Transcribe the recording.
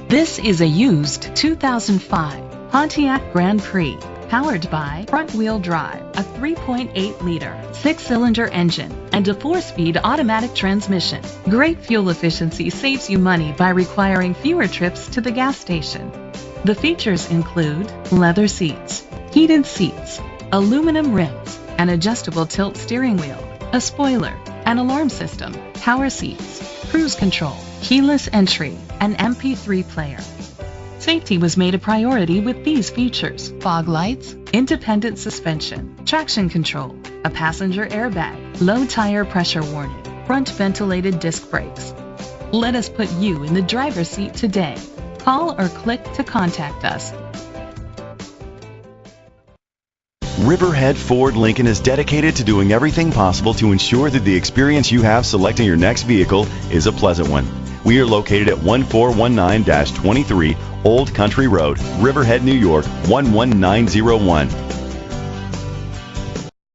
This is a used 2005 Pontiac Grand Prix, powered by front-wheel drive, a 3.8-liter, 6-cylinder engine, and a 4-speed automatic transmission. Great fuel efficiency saves you money by requiring fewer trips to the gas station. The features include leather seats, heated seats, aluminum rims, an adjustable tilt steering wheel, a spoiler, an alarm system, power seats, cruise control, keyless entry, an MP3 player. Safety was made a priority with these features: fog lights, independent suspension, traction control, a passenger airbag, low tire pressure warning, front ventilated disc brakes. Let us put you in the driver's seat today. Call or click to contact us. Riverhead Ford Lincoln is dedicated to doing everything possible to ensure that the experience you have selecting your next vehicle is a pleasant one. We are located at 1419-23 Old Country Road, Riverhead, New York 11901.